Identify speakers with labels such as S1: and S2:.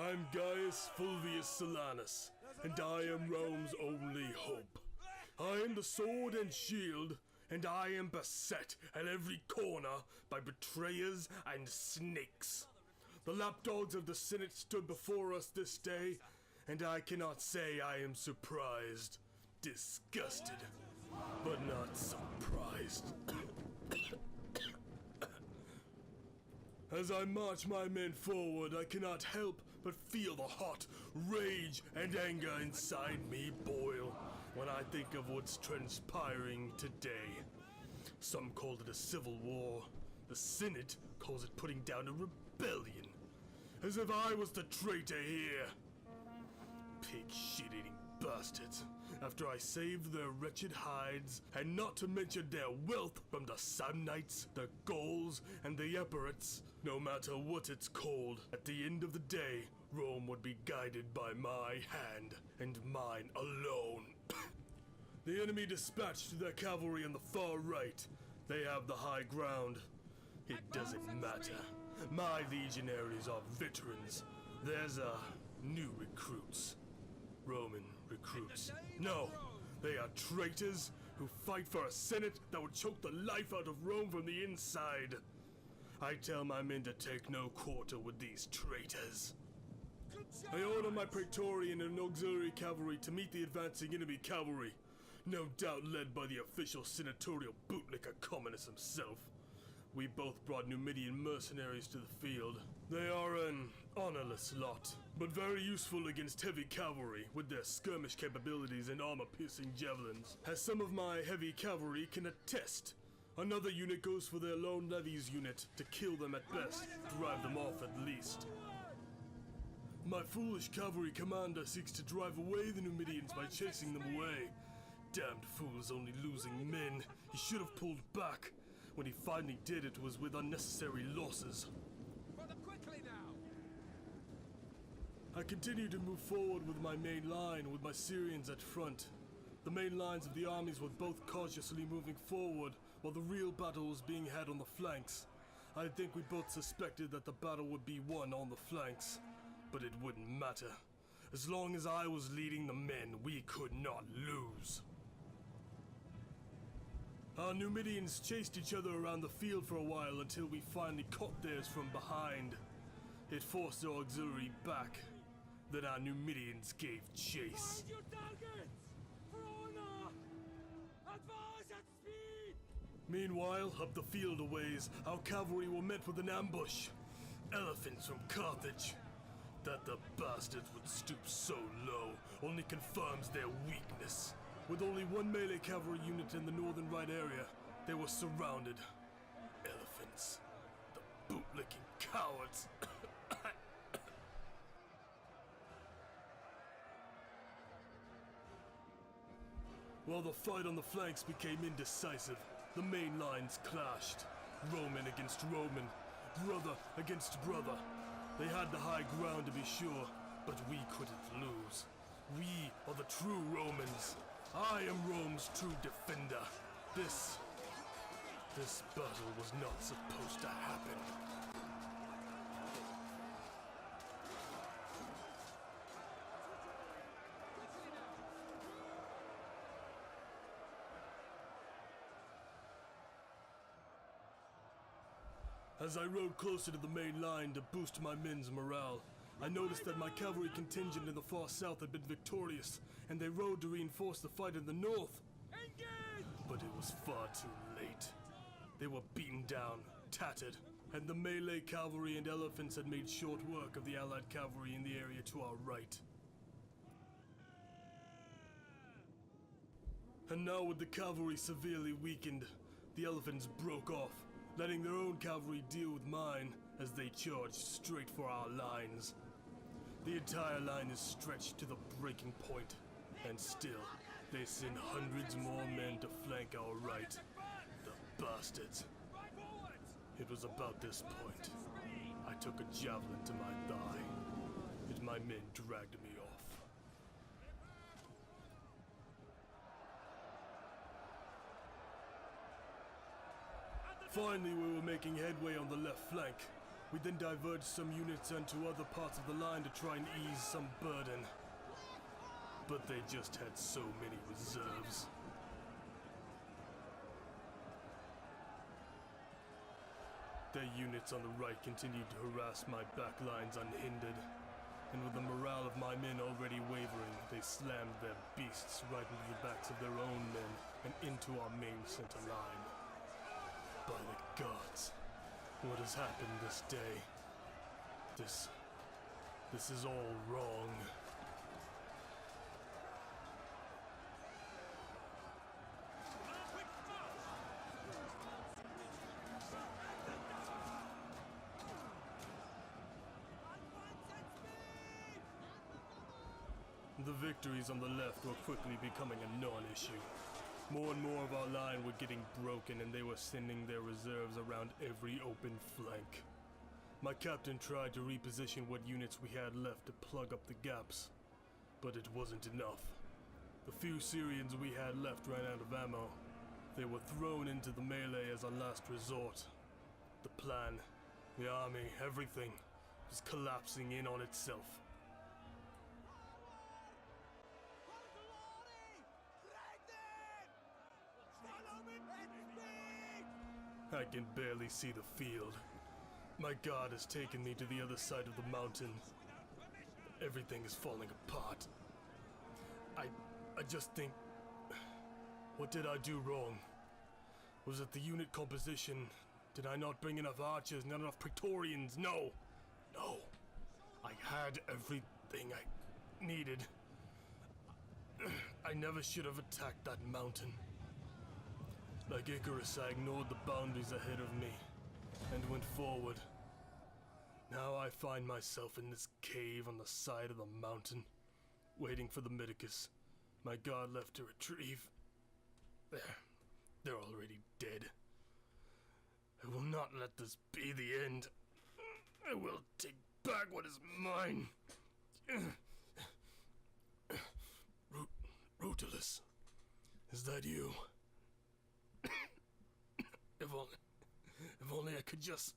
S1: I'm Gaius Fulvius Silanus, and I am Rome's only hope. I am the sword and shield, and I am beset at every corner by betrayers and snakes. The lapdogs of the Senate stood before us this day, and I cannot say I am surprised. Disgusted, but not surprised. As I march my men forward, I cannot help but feel the hot rage and anger inside me boil when I think of what's transpiring today. Some call it a civil war. The Senate calls it putting down a rebellion. As if I was the traitor here. Pig shit-eating bastards. After I saved their wretched hides, and not to mention their wealth from the Samnites, the Gauls, and the Epirates, no matter what it's called, at the end of the day, Rome would be guided by my hand, and mine alone. The enemy dispatched their cavalry on the far right. They have the high ground. It doesn't matter. My legionaries are veterans. There's new recruits. Roman recruits. No, they are traitors who fight for a senate that would choke the life out of Rome from the inside. I tell my men to take no quarter with these traitors. I order my praetorian and auxiliary cavalry to meet the advancing enemy cavalry, no doubt led by the official senatorial bootlicker Communus himself. We both brought Numidian mercenaries to the field. They are an honorless lot, but very useful against heavy cavalry with their skirmish capabilities and armor-piercing javelins, as some of my heavy cavalry can attest. Another unit goes for their lone levies unit to kill them at best, drive them off at least. My foolish cavalry commander seeks to drive away the Numidians by chasing them away. Damned fool is only losing men. He should have pulled back. When he finally did, it was with unnecessary losses.
S2: Brother, quickly now!
S1: I continue to move forward with my main line, with my Syrians at front. The main lines of the armies were both cautiously moving forward, while the real battle was being had on the flanks. I think we both suspected that the battle would be won on the flanks, but it wouldn't matter. As long as I was leading the men, we could not lose. Our Numidians chased each other around the field for a while until we finally caught theirs from behind. It forced our auxiliary back. Then our Numidians gave chase.
S2: Find your targets! For honor! Advance at speed!
S1: Meanwhile, up the field a ways, our cavalry were met with an ambush. Elephants from Carthage. That the bastards would stoop so low only confirms their weakness. With only one melee cavalry unit in the northern right area, they were surrounded. Elephants. The bootlicking cowards. While the fight on the flanks became indecisive, the main lines clashed. Roman against Roman. Brother against brother. They had the high ground to be sure, but we couldn't lose. We are the true Romans. I am Rome's true defender. This battle was not supposed to happen. As I rode closer to the main line to boost my men's morale, I noticed that my cavalry contingent in the far south had been victorious, and they rode to reinforce the fight in the north.
S2: Engage!
S1: But it was far too late. They were beaten down, tattered, and the melee cavalry and elephants had made short work of the allied cavalry in the area to our right. And now with the cavalry severely weakened, the elephants broke off, letting their own cavalry deal with mine as they charged straight for our lines. The entire line is stretched to the breaking point, and still, they send hundreds more men to flank our right. The bastards. It was about this point. I took a javelin to my thigh, and my men dragged me off. Finally, we were making headway on the left flank. We then diverged some units into other parts of the line to try and ease some burden. But they just had so many reserves. Their units on the right continued to harass my backlines unhindered, and with the morale of my men already wavering, they slammed their beasts right into the backs of their own men and into our main center line. By the gods, what has happened this day? This is all wrong. The victories on the left were quickly becoming a non-issue. More and more of our line were getting broken, and they were sending their reserves around every open flank. My captain tried to reposition what units we had left to plug up the gaps, but it wasn't enough. The few Syrians we had left ran out of ammo. They were thrown into the melee as a last resort. The plan, the army, everything was collapsing in on itself. I can barely see the field. My god has taken me to the other side of the mountain. Everything is falling apart. I just think... What did I do wrong? Was it the unit composition? Did I not bring enough archers, not enough Praetorians? No! No! I had everything I needed. I never should have attacked that mountain. Like Icarus, I ignored the boundaries ahead of me and went forward. Now I find myself in this cave on the side of the mountain, waiting for the Medicus my god left to retrieve. They're already dead. I will not let this be the end. I will take back what is mine. Rutulus, is that you? If only I could just...